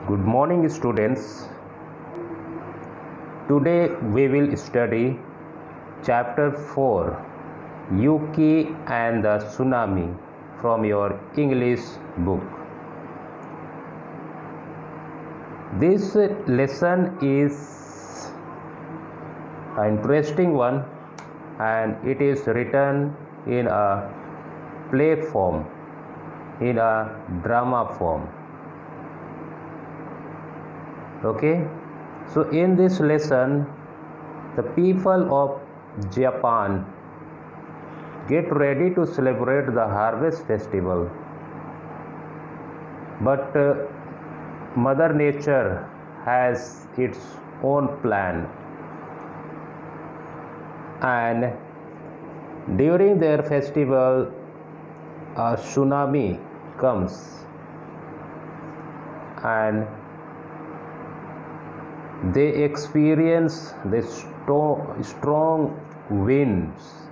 Good morning, students. Today we will study Chapter 4 Yuki and the Tsunami from your English book. This lesson is an interesting one and it is written in a play form, in a drama form. Okay, so in this lesson the people of Japan get ready to celebrate the harvest festival, but Mother Nature has its own plan, and during their festival a tsunami comes and they experience the strong winds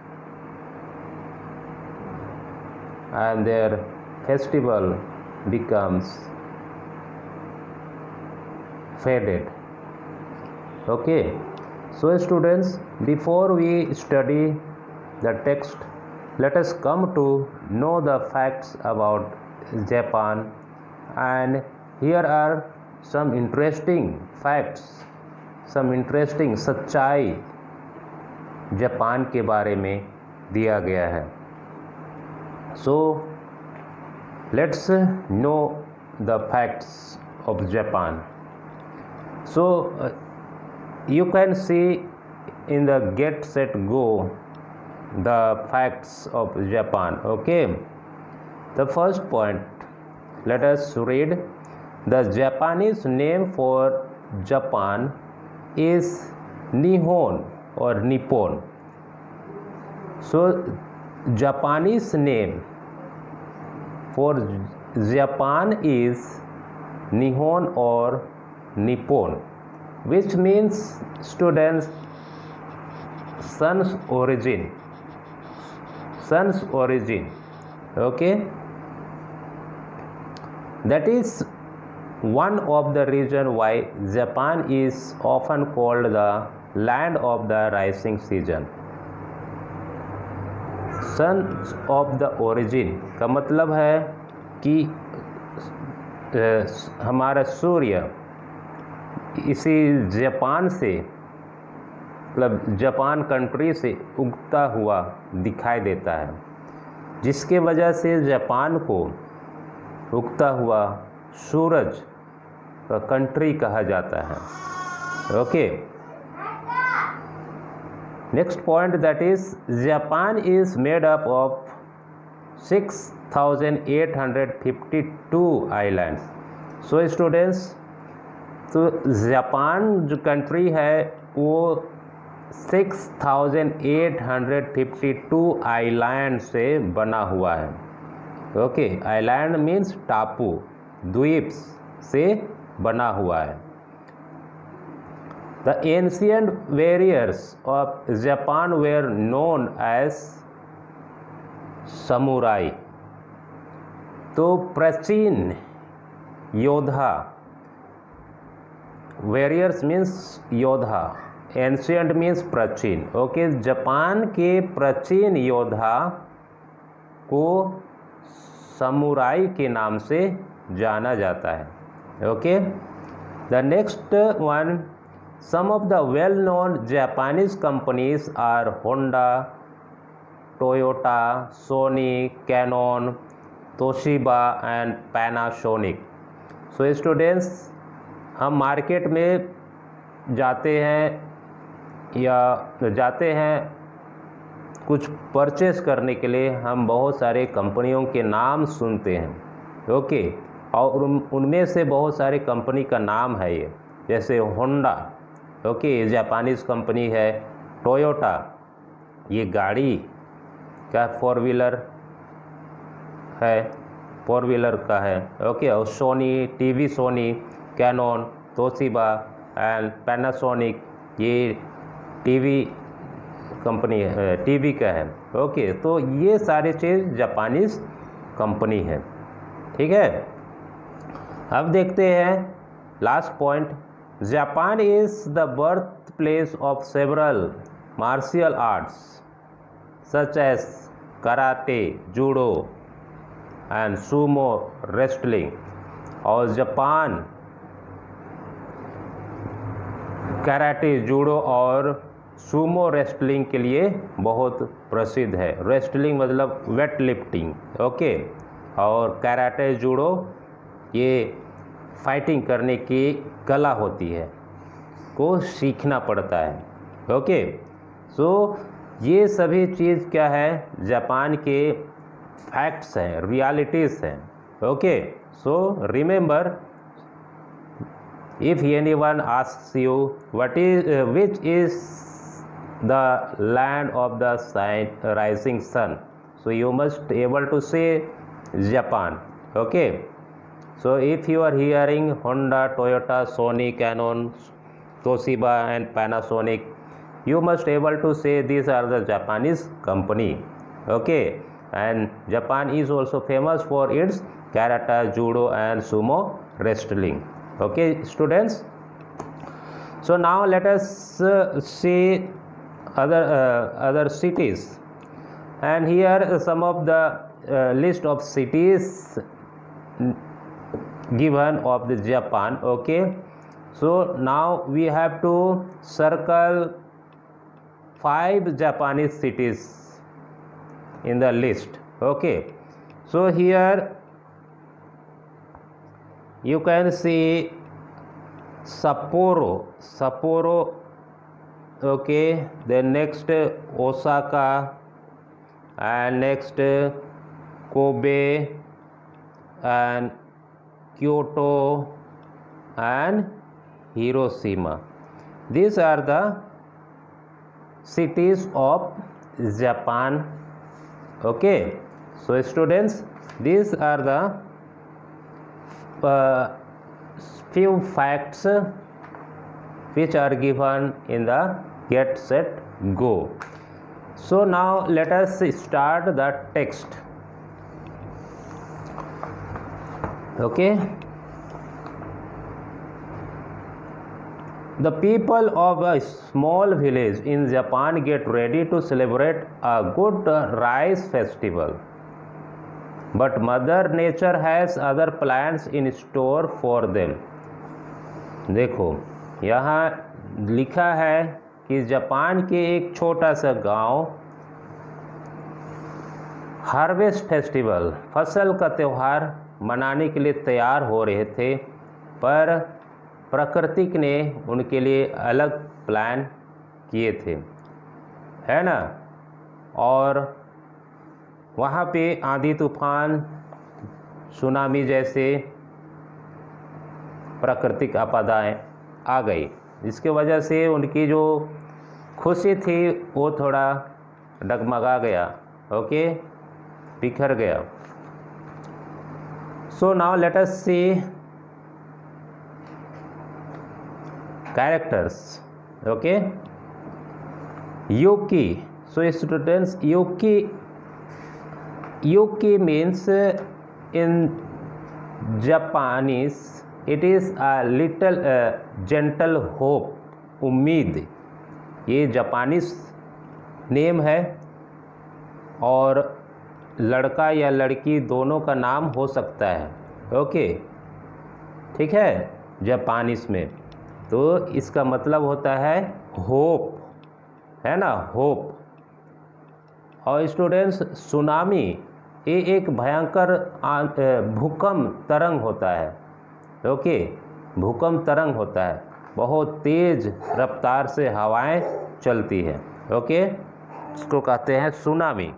and their festival becomes faded. Okay, so students, before we study the text, let us come to know the facts about Japan, and here are some interesting facts, some interesting सच्चाई Japan के बारे में दिया गया है. So let's know the facts of Japan. So you can see in the Get Set Go the facts of Japan. Okay, the first point, let us read. The Japanese name for Japan is Nihon or Nippon. So Japanese name for Japan is Nihon or Nippon, which means, students, sun's origin. Sun's origin. Okay, that is one of the reason why Japan is often called the land of the rising season. Son of the origin का मतलब है कि हमारा सूर्य इसी Japan से, मतलब Japan country से उगता हुआ दिखाई देता है, जिसके वजह से जापान को उगता हुआ सूरज का कंट्री कहा जाता है. Okay, next point, that is Japan is made up of 6,852 islands. So students, तो जापान जो कंट्री है वो 6,852 आइलैंड से बना हुआ है. ओके, आइलैंड मीन्स टापू, द्वीप से बना हुआ है. The ancient warriors of Japan were known as samurai. तो प्राचीन योद्धा, warriors means योद्धा, ancient means प्राचीन. ओके, जापान के प्राचीन योद्धा को समुराई के नाम से जाना जाता है. Okay, the next one, some of the well-known Japanese companies are Honda, Toyota, Sony, Canon, Toshiba and Panasonic. So students, हम मार्केट में जाते हैं कुछ परचेस करने के लिए, हम बहुत सारे कंपनियों के नाम सुनते हैं. ओके, और उनमें से बहुत सारे कंपनी का नाम है ये, जैसे होंडा. ओके, ये जापानीज़ कंपनी है. टोयोटा, ये गाड़ी का फोर व्हीलर का है. ओके, और Sony, TV Sony, Canon, Toshiba and Panasonic, ये टीवी कंपनी है, टीवी का है. ओके, तो ये सारी चीज़ जापानीज़ कंपनी है. ठीक है, अब देखते हैं last point, Japan is the birth place of several martial arts such as karate, judo and sumo wrestling. और जापान कराटे, जूडो और सुमो रेस्टलिंग के लिए बहुत प्रसिद्ध है। रेस्टलिंग मतलब वेट लिफ्टिंग, ओके। और कराटे, जूडो ये फाइटिंग करने की कला होती है, को सीखना पड़ता है, ओके। सो ये सभी चीज़ क्या है, जापान के फैक्ट्स हैं, रियलिटीज़ हैं, okay. So remember, if anyone asks you which is the land of the rising sun, so you must able to say Japan, okay. So if you are hearing Honda, Toyota, Sony, Canon, Toshiba and Panasonic, you must able to say these are the Japanese company, okay. And Japan is also famous for its karate, judo and sumo wrestling, okay students. So now let us see other cities, and here some of the list of cities given of the Japan, okay. So now we have to circle 5 Japanese cities in the list, okay. So here you can see Sapporo, okay. Then next Osaka, and next Kobe and Kyoto and Hiroshima. These are the cities of Japan, okay. So students, these are the few facts which are given in the Get Set Go. So now let us start the text, okay. The people of a small village in Japan get ready to celebrate a good rice festival, but Mother Nature has other plans in store for them. देखो यहाँ लिखा है कि Japan के एक छोटा सा गांव हार्वेस्ट फेस्टिवल, फसल का त्यौहार मनाने के लिए तैयार हो रहे थे, पर प्रकृति ने उनके लिए अलग प्लान किए थे, है ना। और वहाँ पे आंधी तूफान, सुनामी जैसे प्राकृतिक आपदाएं आ गई, जिसके वजह से उनकी जो खुशी थी वो थोड़ा डगमगा गया, ओके, बिखर गया। So now let us see characters, okay. Yuki, so students, Yuki means in Japanese it is a little gentle hope, उम्मीद। ये जापानीज नेम है और लड़का या लड़की दोनों का नाम हो सकता है, ओके, ठीक है, जापानीज में। तो इसका मतलब होता है होप, है ना, होप। और स्टूडेंट्स, सुनामी ये एक भयंकर भूकंप तरंग होता है, ओके, भूकंप तरंग होता है, बहुत तेज रफ्तार से हवाएं चलती है, ओके, इसको कहते हैं सुनामी।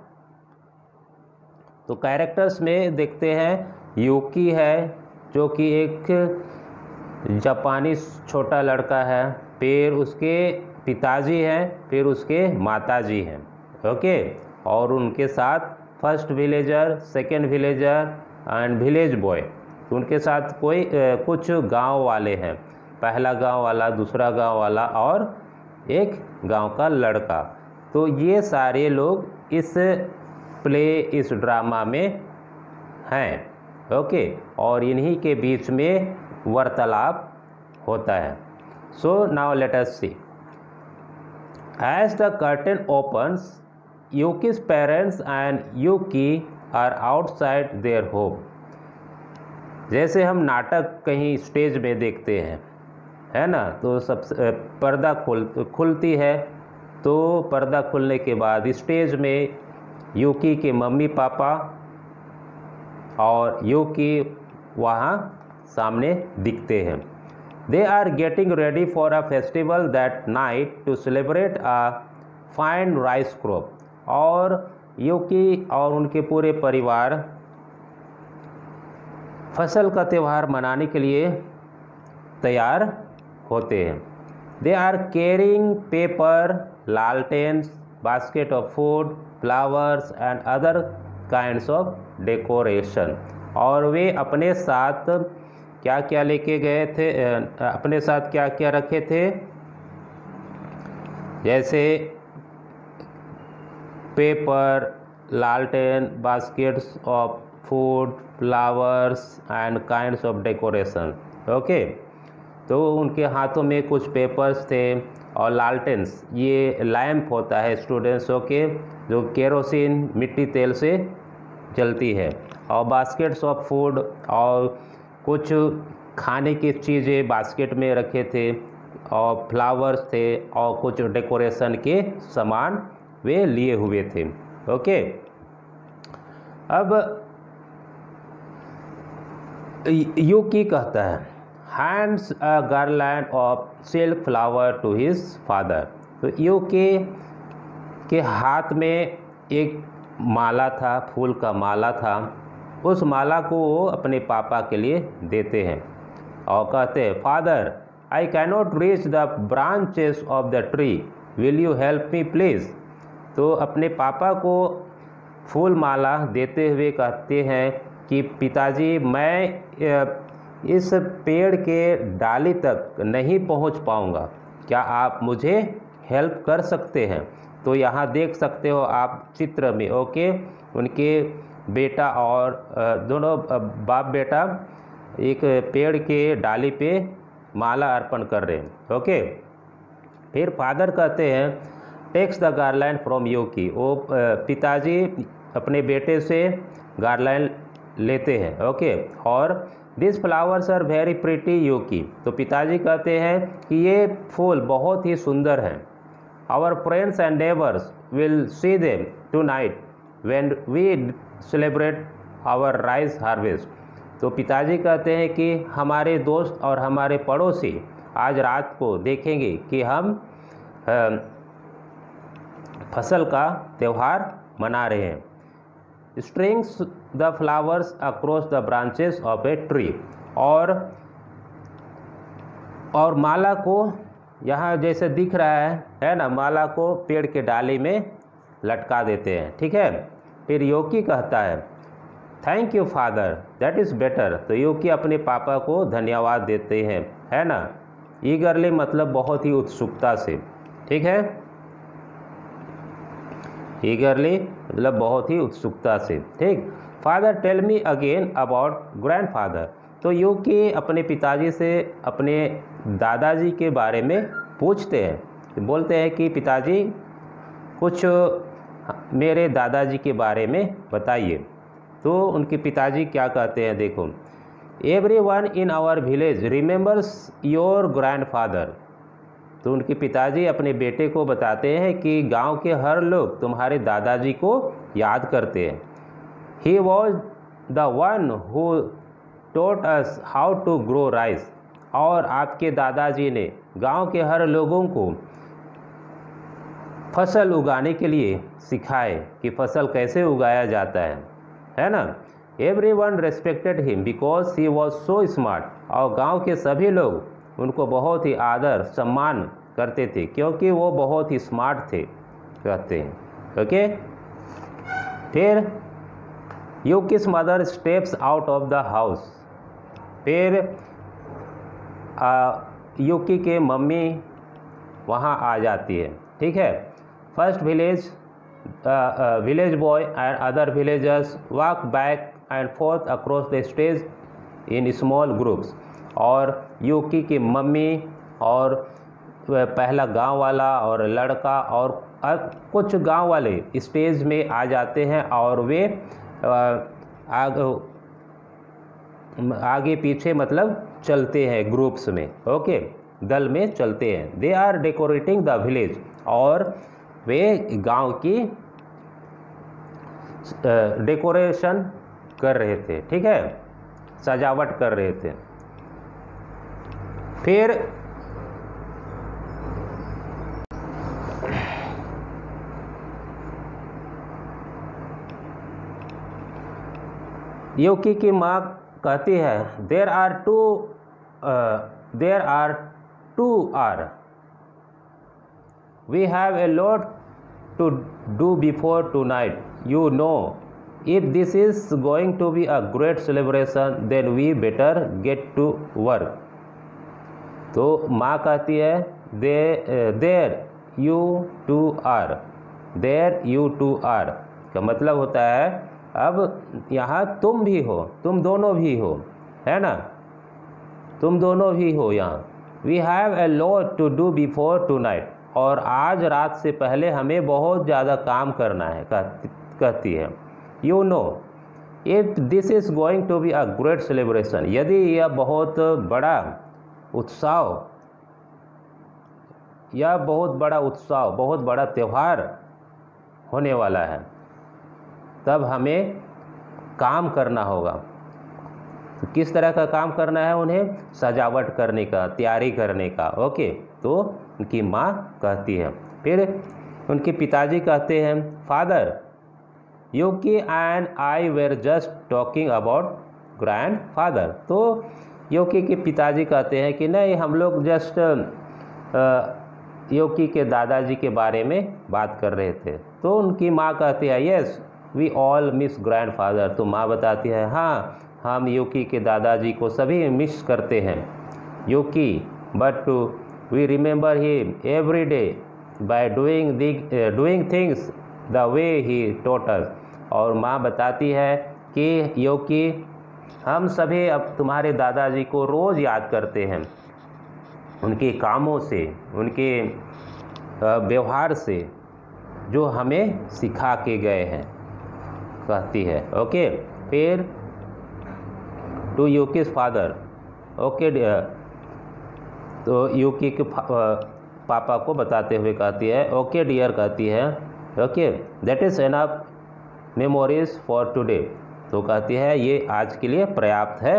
तो कैरेक्टर्स में देखते हैं, यूकी है जो कि एक जापानी छोटा लड़का है, फिर उसके पिताजी हैं, फिर उसके माताजी हैं, ओके, और उनके साथ first villager, second villager and village boy, उनके साथ कोई कुछ गांव वाले हैं, पहला गांव वाला, दूसरा गांव वाला और एक गांव का लड़का। तो ये सारे लोग इस प्ले, इस ड्रामा में हैं, ओके, और इन्हीं के बीच में वार्तालाप होता है। So now let us see. As the curtain opens, Yuki's parents and Yuki are outside their home. जैसे हम नाटक कहीं स्टेज में देखते हैं, है ना, तो सब पर्दा खुलती है, तो पर्दा खुलने के बाद स्टेज में यूकी के मम्मी पापा और यूकी वहाँ सामने दिखते हैं। They are getting ready for a festival that night to celebrate a fine rice crop. और यूकी और उनके पूरे परिवार फसल का त्यौहार मनाने के लिए तैयार होते हैं। They are carrying paper, lanterns, basket of food, flowers and other kinds of decoration. और वे अपने साथ क्या क्या लेके गए थे, अपने साथ क्या क्या रखे थे, जैसे पेपर, लालटेन, baskets of food, flowers and kinds of decoration. Okay, तो उनके हाथों में कुछ पेपर्स थे और लालटेन्स, ये लैंप होता है स्टूडेंट्स, ओके, जो केरोसिन मिट्टी तेल से जलती है, और बास्केट्स ऑफ फूड, और कुछ खाने की चीज़ें बास्केट में रखे थे, और फ्लावर्स थे, और कुछ डेकोरेशन के सामान वे लिए हुए थे। ओके, अब यूकी कहता है hands a garland of silk flower to his father. तो यूकी के हाथ में एक माला था, फूल का माला था, उस माला को वो अपने पापा के लिए देते हैं और कहते हैं father I cannot reach the branches of the tree, will you help me please. तो अपने पापा को फूल माला देते हुए कहते हैं कि पिताजी मैं इस पेड़ के डाली तक नहीं पहुंच पाऊंगा, क्या आप मुझे हेल्प कर सकते हैं। तो यहाँ देख सकते हो आप चित्र में, ओके, उनके बेटा और दोनों बाप बेटा एक पेड़ के डाली पे माला अर्पण कर रहे हैं। ओके, फिर फादर कहते हैं टेक्स द गार्लैंड फ्रॉम यूकी। वो पिताजी अपने बेटे से गार्लैंड लेते हैं। ओके, और this flowers are very pretty Yuki. तो पिताजी कहते हैं कि ये फूल बहुत ही सुंदर हैं। Our friends and neighbours will see them tonight when we celebrate our rice harvest. तो पिताजी कहते हैं कि हमारे दोस्त और हमारे पड़ोसी आज रात को देखेंगे कि हम फसल का त्यौहार मना रहे हैं। Strings the flowers across the branches of a tree. और माला को यहाँ जैसे दिख रहा है ना, माला को पेड़ के डाली में लटका देते हैं। ठीक है, फिर यूकी कहता है thank you father, that is better. तो यूकी अपने पापा को धन्यवाद देते हैं, है ना, ईगरली मतलब बहुत ही उत्सुकता से। ठीक है, ईगरली मतलब बहुत ही उत्सुकता से। ठीक, father tell me again about grandfather. तो यूकी अपने पिताजी से अपने दादाजी के बारे में पूछते हैं, बोलते हैं कि पिताजी कुछ मेरे दादाजी के बारे में बताइए। तो उनके पिताजी क्या कहते हैं, देखो, everyone in our village remembers your grandfather. तो उनके पिताजी अपने बेटे को बताते हैं कि गांव के हर लोग तुम्हारे दादाजी को याद करते हैं। He was the one who taught us how to grow rice. और आपके दादाजी ने गांव के हर लोगों को फसल उगाने के लिए सिखाए कि फसल कैसे उगाया जाता है ना। Everyone respected him because he was so smart. और गांव के सभी लोग उनको बहुत ही आदर सम्मान करते थे क्योंकि वो बहुत ही स्मार्ट थे, कहते हैं। ओके, फिर Yuki's mother steps out of the house. फिर यूकी के मम्मी वहाँ आ जाती है। ठीक है, first village boy and other villagers walk back and forth across the stage in small groups। और यूकी की मम्मी और पहला गांव वाला और लड़का और कुछ गांव वाले स्टेज में आ जाते हैं और वे आगे पीछे मतलब चलते हैं ग्रुप्स में, ओके, दल में चलते हैं। They are decorating the village, और वे गांव की डेकोरेशन कर रहे थे, ठीक है, सजावट कर रहे थे। फिर यूकी की माँ कहती है there are two are we have a lot to do before tonight, you know if this is going to be a great celebration then we better get to work. तो माँ कहती है there you two are, there you two are का मतलब होता है अब यहाँ तुम भी हो, तुम दोनों भी हो, है ना, तुम दोनों भी हो यहाँ। We have a lot to do before tonight, और आज रात से पहले हमें बहुत ज़्यादा काम करना है, कहती है। You know if this is going to be a great celebration, यदि यह बहुत बड़ा उत्सव या बहुत बड़ा त्यौहार होने वाला है, तब हमें काम करना होगा। तो किस तरह का काम करना है उन्हें? सजावट करने का, तैयारी करने का, ओके। तो उनकी माँ कहती है। फिर उनके पिताजी कहते हैं father Yuki and I were just talking about grand father. तो यूकी के पिताजी कहते हैं कि नहीं, हम लोग जस्ट यूकी के दादाजी के बारे में बात कर रहे थे। तो उनकी माँ कहती है yes we all miss grand father. तो माँ बताती है हाँ, हम यूकी के दादाजी को सभी मिस करते हैं, Yuki, but we remember him every day by doing things the way he taught us. और माँ बताती है कि यूकी, हम सभी अब तुम्हारे दादाजी को रोज़ याद करते हैं, उनके कामों से, उनके व्यवहार से, जो हमें सिखा के गए हैं, कहती है, ओके। फिर टू यूकी's फादर, ओके, तो यूकी के पापा को बताते हुए कहती है ओके डियर, कहती है okay that is enough memories for today. तो कहती है ये आज के लिए पर्याप्त है,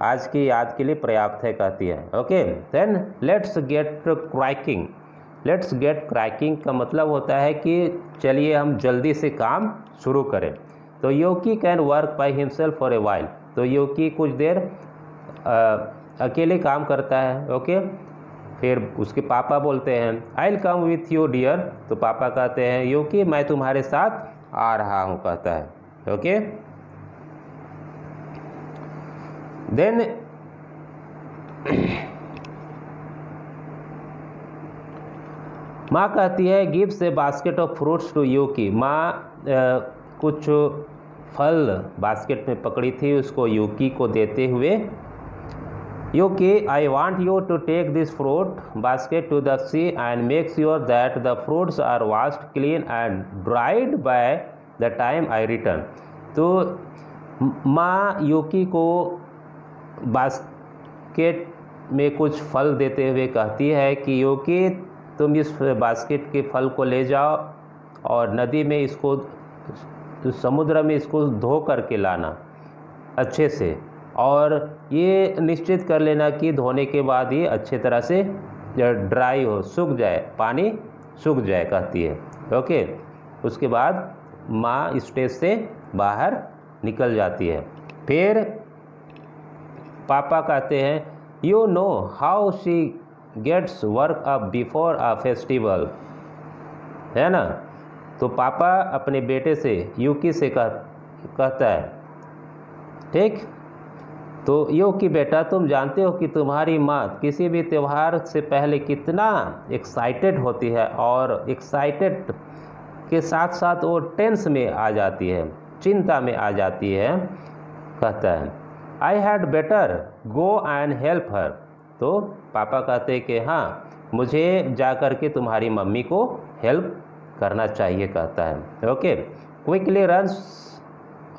आज की याद के लिए पर्याप्त है, कहती है, okay. Then let's get cracking. Let's get cracking का मतलब होता है कि चलिए हम जल्दी से काम शुरू करें। तो Yuki can work by himself for a while. तो यूकी कुछ देर अकेले काम करता है, ओके। फिर उसके पापा बोलते हैं I will come with you dear. तो पापा कहते हैं यूकी मैं तुम्हारे साथ आ रहा हूँ, कहता है, ओके। देन माँ कहती है gives a basket of fruits to Yuki. माँ कुछ फल बास्केट में पकड़ी थी, उसको यूकी को देते हुए Yuki I want you to take this fruit basket to the sea and make sure that the fruits are washed clean and dried by the time I return. तो माँ यूकी को बास्केट में कुछ फल देते हुए कहती है कि यूकी तुम इस बास्केट के फल को ले जाओ और नदी में इसको, समुद्र में इसको धो करके लाना अच्छे से, और ये निश्चित कर लेना कि धोने के बाद ये अच्छे तरह से ड्राई हो, सूख जाए, पानी सूख जाए, कहती है, ओके। उसके बाद माँ स्टेज से बाहर निकल जाती है। फिर पापा कहते हैं you know how she gets work up before a festival, है ना। तो पापा अपने बेटे से यूकी से कहता है, ठीक। तो यूकी बेटा तुम जानते हो कि तुम्हारी माँ किसी भी त्यौहार से पहले कितना एक्साइटेड होती है, और एक्साइटेड के साथ साथ वो टेंस में आ जाती है, चिंता में आ जाती है, कहता है। I had better go and help her. तो पापा कहते कि हाँ, मुझे जा कर के तुम्हारी मम्मी को हेल्प करना चाहिए, कहता है। Okay, quickly runs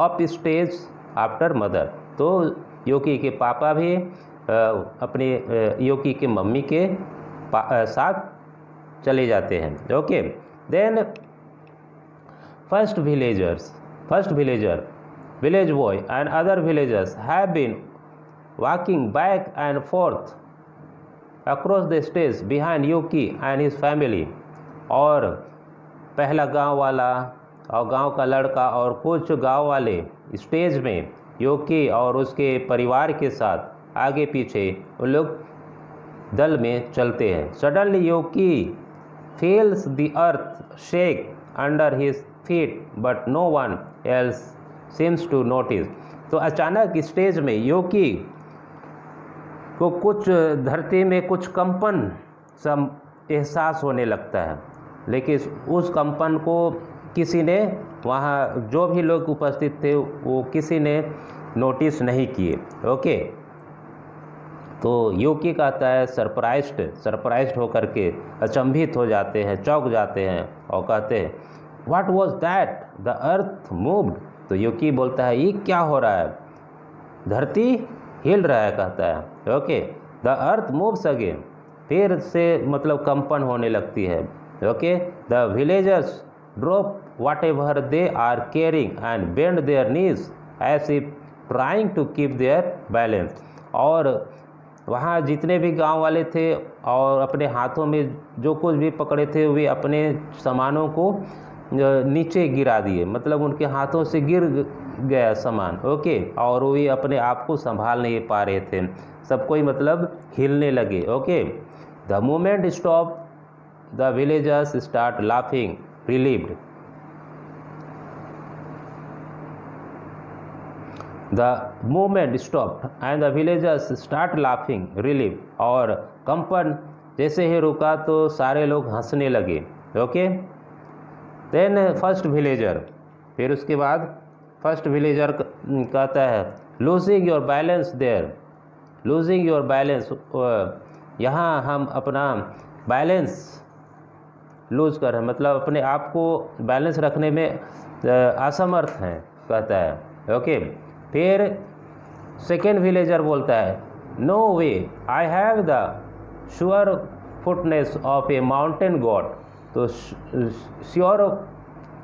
up stage after mother. तो योकी के पापा भी अपने योकी के मम्मी के साथ चले जाते हैं। Okay, then first villager village boy and other villagers have been walking back and forth across the stage behind Yuki and his family। और पहला गांव वाला और गांव का लड़का और कुछ गांव वाले स्टेज में योकी और उसके परिवार के साथ आगे पीछे उन लोग दल में चलते हैं। Suddenly Yoki feels the earth shake under his feet but no one else seems to notice। तो अचानक स्टेज में योकी को कुछ धरती में कुछ कंपन सा एहसास होने लगता है, लेकिन उस कंपन को किसी ने, वहाँ जो भी लोग उपस्थित थे वो किसी ने नोटिस नहीं किए। ओके, तो योकी कहता है सरप्राइज्ड होकर के अचंभित हो जाते हैं, चौंक जाते हैं और कहते हैं what was that the earth moved. तो योकी बोलता है ये क्या हो रहा है, धरती हिल रहा है, कहता है। Okay, the earth moves again, फिर से मतलब कंपन होने लगती है। Okay, the villagers drop whatever they are carrying and bend their knees as if trying to keep their balance. और वहाँ जितने भी गांव वाले थे और अपने हाथों में जो कुछ भी पकड़े थे वे अपने सामानों को नीचे गिरा दिए, मतलब उनके हाथों से गिर गया सामान। ओके, और वे अपने आप को संभाल नहीं पा रहे थे, सब कोई मतलब हिलने लगे। Okay, the moment stop the villagers start laughing relieved. The movement stopped and the villagers start laughing relieve. और कंपन जैसे ही रुका तो सारे लोग हंसने लगे। ओके, देन फर्स्ट विलेजर, फिर उसके बाद फर्स्ट विलेजर कहता है losing your balance there, losing your balance, यहाँ हम अपना बैलेंस लूज कर रहे हैं, मतलब अपने आप को बैलेंस रखने में असमर्थ हैं, कहता है। ओके, फिर सेकेंड विलेजर बोलता है no way I have the sure footness of a mountain god. तो sure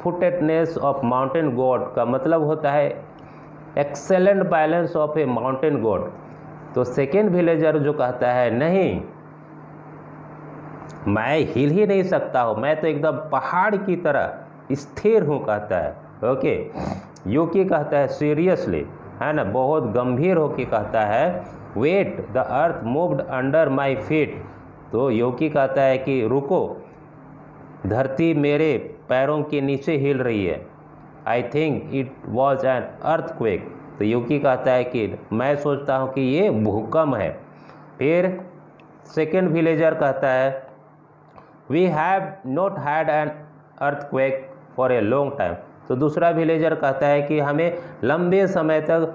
footedness of mountain god का मतलब होता है excellent balance of a mountain god. तो सेकेंड विलेजर जो कहता है नहीं, मैं हिल ही नहीं सकता हूँ, मैं तो एकदम पहाड़ की तरह स्थिर हूँ, कहता है। ओके, योकी कहता है सीरियसली, है ना, बहुत गंभीर होके कहता है wait the earth moved under my feet. तो योकी कहता है कि रुको, धरती मेरे पैरों के नीचे हिल रही है। I think it was an earthquake. तो योकी कहता है कि मैं सोचता हूँ कि ये भूकंप है। फिर सेकेंड विलेजर कहता है we have not had an earthquake for a long time. तो दूसरा विलेजर कहता है कि हमें लंबे समय तक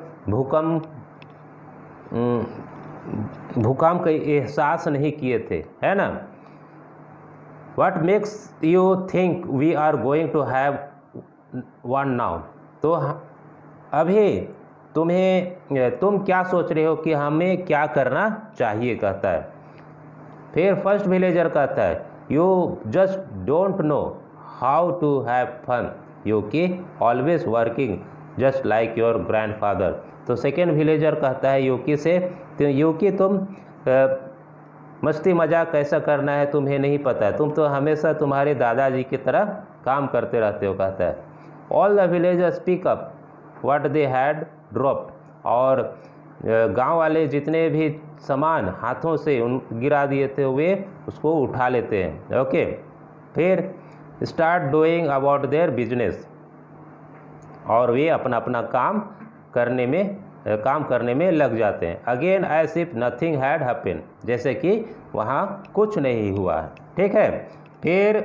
भूकंप का एहसास नहीं किए थे, है ना। What makes you think we are going to have one now? तो अभी तुम क्या सोच रहे हो कि हमें क्या करना चाहिए, कहता है। फिर फर्स्ट विलेजर कहता है you just don't know how to have fun, Yoki always working just like your grandfather. तो सेकेंड विलेजर कहता है योकी से, तो योकी तुम मस्ती मजाक कैसा करना है तुम्हें नहीं पता है, तुम तो हमेशा तुम्हारे दादाजी की तरह काम करते रहते हो, कहता है। All the villagers speak up what they had dropped. और गांव वाले जितने भी सामान हाथों से गिरा दिए थे वे उसको उठा लेते हैं। ओके, फिर start doing about their business, और वे अपना अपना काम करने में लग जाते हैं। Again as if nothing had happened, जैसे कि वहाँ कुछ नहीं हुआ है। ठीक है, फिर